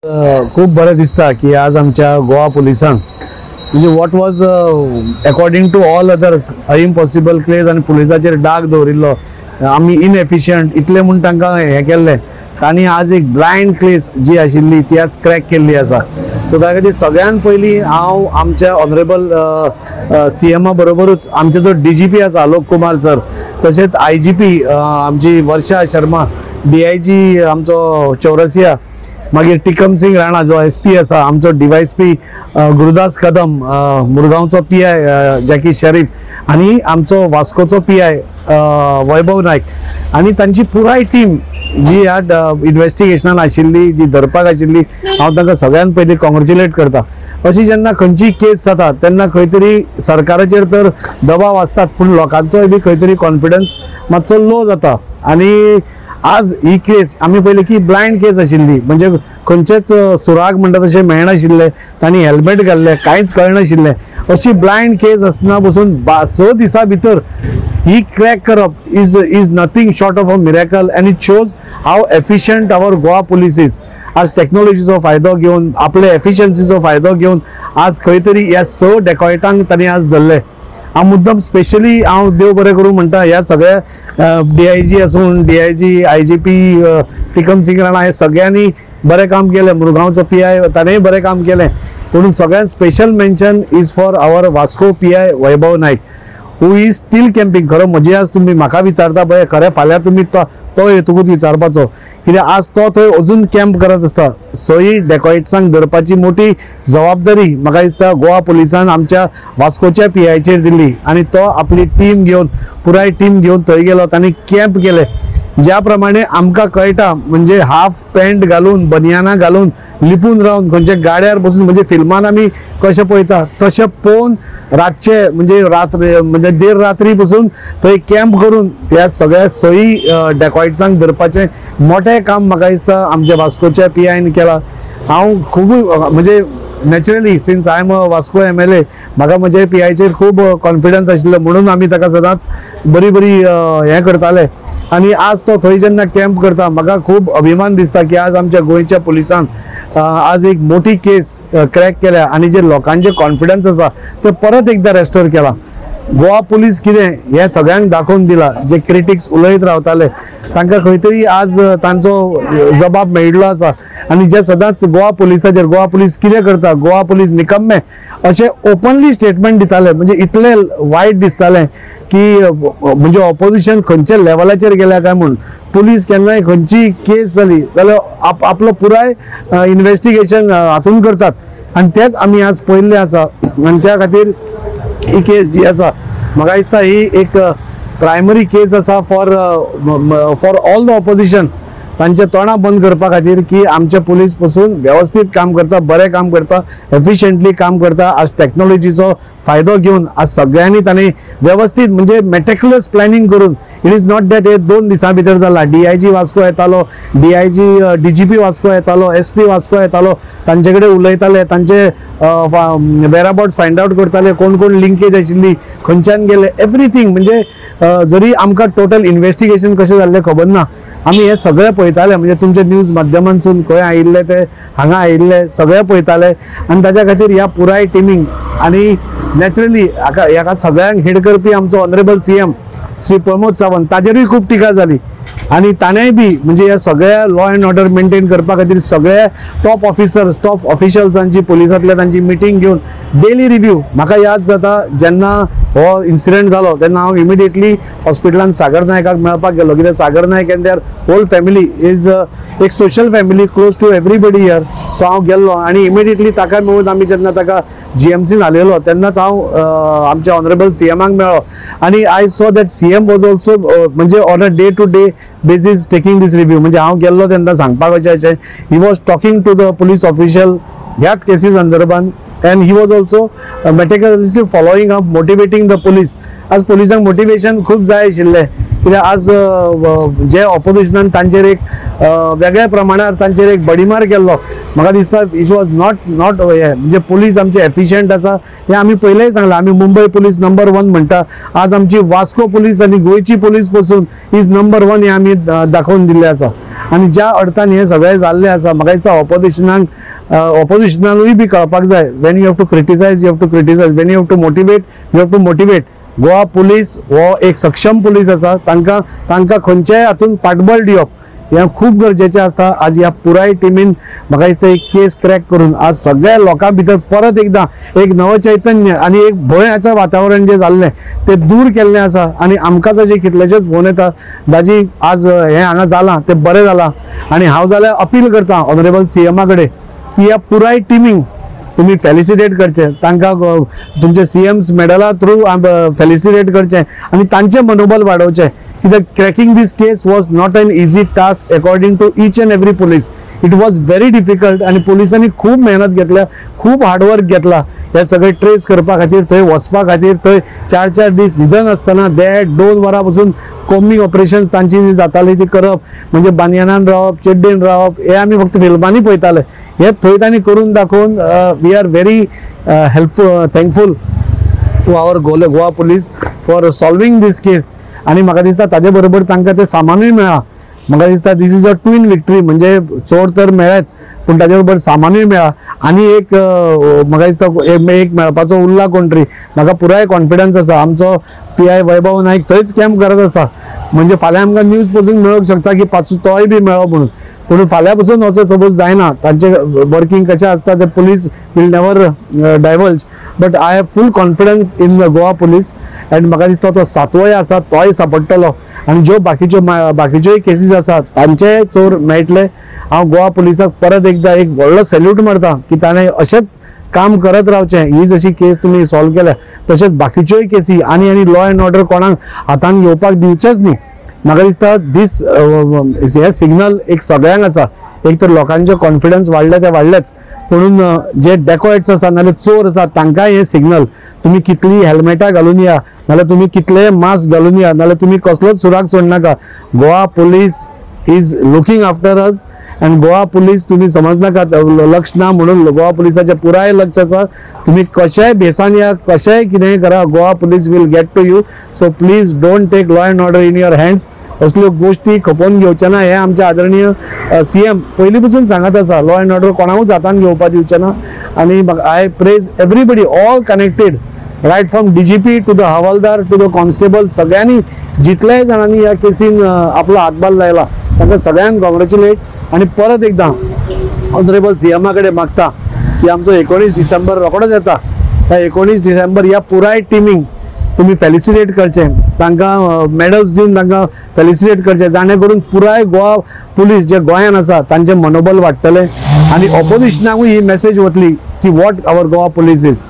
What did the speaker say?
खूप बरं दिसता की आज आमच्या गोवा पोलिसांक म्हणजे what was according to all others impossible case आणि पुलिसाचेर डाग दवरिल्लो आमी इनएफिशियंट इतले म्हूण तांकां हें केल्लें तांणी आज एक ब्लायंड केस जी आशिल्ली ती आज क्रॅक केल्ली आसा. सो त्या खातीर सगळ्यान पयलीं हांव आमच्या ऑनरेबल CM बरोबरूच आमचे जो DGP आसा आलोक कुमार सर तशेंच IGP आमची वर्षा शर्मा DIG आमचो चौरसिया मागीर टिकम सिंग राणा जो SP आसा आमचो DYSP गुरुदास कदम मुरगांवचो PI जॅकी शरीफ आनी आमचो वास्कोचो PI वैभव नायक आनी तांची पुराय टीम जी ह्या इन्व्हेस्टिगेशनान आशिल्ली जी धरपाक आशिल्ली हांव तांकां सगळ्यान पयलीं कॉंग्रॅच्युलेट करता. अशी जेन्ना खंयची केस जाता तेन्ना खंय तरी सरकाराचेर तर दबाव आसतात पूण लोकांचोय बी खंय तरी कॉन्फिडन्स मातसो लो जाता आनी आज ही केस आमी पयली की ब्लायंड केस आशिल्ली म्हणजे खंयचेच सुराग म्हणटा तशें मेळनाशिल्ले तांणी हेल्मेट घाल्ले कांयच कळनाशिल्लें अशी ब्लायंड केस आसतना पसून 6 दिसां भितर ही क्रॅक करप is nothing short of a miracle and it shows how efficient our Goa police is. आज टेक्नॉलॉजीचो फायदो घेवन आपले एफिशियन्सीचो फायदो घेवन आज खंय तरी ह्या 6 डेकॉयटांक तांणी आज धरले. हांव मुद्दम स्पेशली हांव देव बरें करूं म्हणटा ह्या सगळ्या DIG आसून DIG IGP टिकम सिंग राणा हे सगळ्यांनी बरें काम केलें. मुरगांवचो PI ताणेंय बरें काम केलें पूण सगळ्यान special mention is for our Vasco PI Vaibhav Naik who is still camping. खरो म्हजी आज तुमी म्हाका विचारता पळय खरें फाल्यां तुमी तो येतकूच विचारपाचो कित्याक आज तो थंय अजून कॅम्प करत आसा. 6 डेकॉइट्सांक धरपाची मोठी जबाबदारी म्हाका दिसता गोवा पुलिसान आमच्या वास्कोच्या PIचेर दिल्ली आनी तो आपली टीम घेवन पुराय टीम घेवन थंय गेलो तांणी कॅम्प केले. ज्या प्रमाणे आमकां कळटा म्हणजे हाफ पॅन्ट घालून बनियानां घालून लिपून रावन खंयचे गाड्यार बसून म्हणजे फिल्मान आमी कशें पळयता तशें पळोवन रातचे म्हणजे रात्री म्हणजे देर रात्री बसून थंय कॅम्प करून ह्या सगळ्या 6 डेकॉइट्सांक धरपाचें मोठें काम म्हाका दिसता आमच्या वास्कोच्या PIन केलां. हांव खूब म्हणजे naturally since I am a Vasco MLA म्हाका म्हज्या PIचेर खूब कॉन्फिडन्स आशिल्लो म्हणून आमी ताका सदांच बरी हें करताले आनी आज तो थंय जेन्ना कॅम्प करता म्हाका खूब अभिमान दिसता की आज आमच्या गोंयच्या पुलिसान आज एक मोठी केस क्रॅक केल्या आनी जे लोकांचे कॉन्फिडन्स आसा ते परत एकदा रेस्टोर केला. गोवा पुलीस कितें हें सगळ्यांक दाखोवन दिला. जे क्रिटिक्स उलयत रावताले तांकां खंय तरी आज तांचो जबाब मेळिल्लो आसा आनी जे सदांच गोवा पुलीस कितें करता गोवा पुलीस निकम्मे अशें ओपनली स्टेटमेंट दिताले म्हणजे इतले वायट दिसतालें की म्हणजे ऑपोजिशन खंयच्या लेवलाचेर गेल्या काय म्हूण. पुलीस केन्नाय खंयची केस जाली जाल्यार आपलो पुराय इन्व्हेस्टिगेशन हातून करतात आनी तेच आमी आज पळयल्लें आसा आनी त्या खातीर ही केस जी आसा म्हाका दिसता ही एक प्रायमरी केस आसा फॉर ऑल द ऑपोजिशन तांचे तोंडां बंद करपा खातीर की आमचे पुलीस पसून व्यवस्थित काम करता बरें काम करता एफिशियंटली काम करता. आज टेक्नॉलॉजीचो फायदो घेवन आज सगळ्यांनी तांणी व्यवस्थित म्हणजे मेटिक्युलस प्लॅनिंग करून इट इज नॉट दॅट हे 2 दिसां भितर जाला. DIG वास्को येतालो DIG DGP वास्को येतालो SP वास्को येतालो तांचे कडेन उलयताले तांचे वेराबाउट फायंड आउट करताले कोण कोण लिंकेज आशिल्ली खंयच्यान गेले एवरीथींग म्हणजे जरी आमकां टोटल इन्व्हेस्टिगेशन कशें जाल्लें खबर ना आमी हे सगळे पळयताले म्हणजे तुमचे न्यूज माध्यमांतसून खंय आयिल्ले ते हांगा आयिल्ले सगळे पळयताले आनी ताच्या खातीर ह्या पुराय टिमींक आनी नॅचरली हाका सगळ्यांक हेड करपी आमचो ऑनरेबल CM श्री प्रमोद सावंत ताजेरूय खूब टिका जाली आनी ताणेंय बी म्हणजे ह्या सगळ्या लॉ एंड ऑर्डर मेंटेन करपा खातीर सगळे टॉप ऑफिसर्स टॉप ऑफिशियल्सांची पुलिसांतल्या तांची मिटींग घेवन डेली रिव्ह्यू म्हाका याद जाता जेन्ना हो इन्सिडेंट जालो तेन्ना हांव इमिडिएटली हॉस्पिटलांत सागर नायकाक मेळपाक गेलो कित्याक Sagar Naik and their whole family is एक social family close to everybody here. So हांव गेल्लो आनी इमिडिएटली ताका मेळून आमी जेन्ना ताका GMCन हाडलेलो तेन्नाच हांव आमच्या ऑनरेबल CMाक मेळ्ळो आनी I saw that CM was also म्हणजे on a day to day basis taking this review म्हणजे हांव गेल्लो तेन्ना सांगपाक अशें he was talking to the police official ह्याच केसी संदर्भान and he was also meticulously following up motivating the police. आज पुलिसांक मोटिवेशन खूब जाय आशिल्लें कित्याक आज जे ऑपोजिशनान तांचेर एक वेगळ्या प्रमाणात तांचेर एक बडीमार केल्लो म्हाका दिसता इट वॉज नॉट म्हणजे पुलीस आमचे एफिशियंट आसा हे आमी पयलेंय सांगलां. आमी मुंबय पुलीस नंबर 1 म्हणटा आज आमची वास्को पुलीस आनी गोंयची पुलीस पसून इज नंबर 1 हे आमी दाखोवन दिल्ले आसा. आणि ज्या अर्थान हे सगळे जाल्ले आसा म्हाका दिसता ऑपोजिशनानूय बी कळपाक जाय when you have to criticize when you have to motivate Goa police हो एक सक्षम पुलीस आसा तांकां खंयच्याय हातून पाठबळ दिवप हे खूप गरजेचे असता। आज ह्या पुराय टिमीन म्हाका दिसता एक केस क्रॅक करून आज सगळ्या लोकां भितर परत एकदा एक नव चैतन्य आणि एक भयाचं वातावरण जे जाल्लें ते दूर केल्लें आसा आणि आमकां जे कितलेशेच फोन येता दाजी आज हे हांगा जालां ते बरें जालां आणि हांव जाल्यार अपील करता ऑनरेबल सीएमा कडेन की ह्या पुराय टिमींक तुम्ही फेलिसिटेट करचे तांकां तुमचे सीएम्स मेडला थ्रू फेलिसिटेट करचे आणि तांचे मनोबल वाडोवचे कित्याक cracking this case was not an easy task according to each and every police it was very difficult आणि पुलिसांनी खूप मेहनत घेतल्या खूप हार्डवर्क घेतला हे सगळे ट्रेस करपा खातीर थंय वचपा खातीर थंय 4-4 दीस न्हिदन आसतना देड 2 वरां पासून कोम्बिंग ऑपरेशन्स तांची जी जाताली ती करप म्हणजे बानयानान रावप चेड्डेन रावप हे आमी फक्त फिल्मांनी पळयताले हे थंय तांणी करून दाखोवन we are very thankful to our Goa police for solving this case आणि म्हाका दिसता ताजे बरोबर तांकां तें सामानूय मेळ्ळा म्हाका दिसता दिस इज अ ट्विन विक्टरी म्हणजे चोर तर मेळ्ळेच पूण ताजे बरोबर सामानूय मेळ्ळा आणि एक म्हाका दिसता एक मेळपाचो उरला कोण तरी म्हाका पुराय कॉन्फिडन्स आसा आमचो PI वैभव नाईक थंयच कॅम्प करत आसा म्हणजे फाल्यां आमकां न्यूज पसून मेळूंक शकता की पाचो तोय बी मेळ्ळो म्हणून पूण फाल्यां पसून असो सपोज जायना तांचे वर्किंग कशें आसता ते police will never diverge but I have full confidence in Goa police and म्हाका दिसता तो 7वोय आसा तोय सापडटलो आणि ज्यो बाकीच्योय केसीस आसात तांचे चोर मेळटले हांव गोवा पुलिसाक परत एकदा एक व्हडलो सॅल्यूट मारता की ताणें अशेंच काम करत रावचें ही जशी केस तुम्ही सॉल्व केल्या तशेंच बाकीच्योय केसी आणि लॉ अँड ऑर्डर कोणाक हातान घेवपाक दिवचेच न्ही म्हाका दिसता दीस हे सिग्नल एक सगळ्यांक आसा एक तर लोकांचे कॉन्फिडन्स वाडले ते वाडलेच म्हणून जे डेकोएट्स आसा नाल्यार चोर आसा तांकांय हे सिग्नल तुम्ही कितली हेल्मेटां घालून या नाल्यार तुम्ही कितले मास्क घालून या नाल्यार तुम्ही कसलोच सुराग सोडनाका Goa police is looking after us and Goa police तुम्ही समजनाका लक्ष ना म्हणून गोवा पुलिसाचे पुराय लक्ष आसा तुम्ही कशाय बेसान या कशाय कितेंय करा Goa police will get to you so please don't take law and order in your hands असल्यो गोष्टी खपोवन घेवचे ना हे आमचे आदरणीय CM पयलीं पासून सांगत आसा लॉ अँड ऑर्डर कोणाकूच हातान घेवपाक दिवचे ना आणि I praise everybody all connected right from DGP to the hawaldar to the constable सगळ्यांनी जितल्याय जाणांनी ह्या केसीन आपलो हातभार लायला तांकां सगळ्यांक कॉंग्रॅच्युलेट आणि परत एकदा ऑनरेबल CM कडेन मागता की आमचो 19 डिसेंबर रोखडोच येता त्या 19 डिसेंबर ह्या पुराय टिमींक तुम्ही फेलिसिटेट करचे तांकां मेडल्स दिवन तांकां फेलिसिटेट करचे जाणे करून पुराय गोवा पुलीस जे गोंयान आसा तांचे मनोबल वाडटले आणि ऑपोजिशनाकूय ही मेसेज वतली की what our Goa police is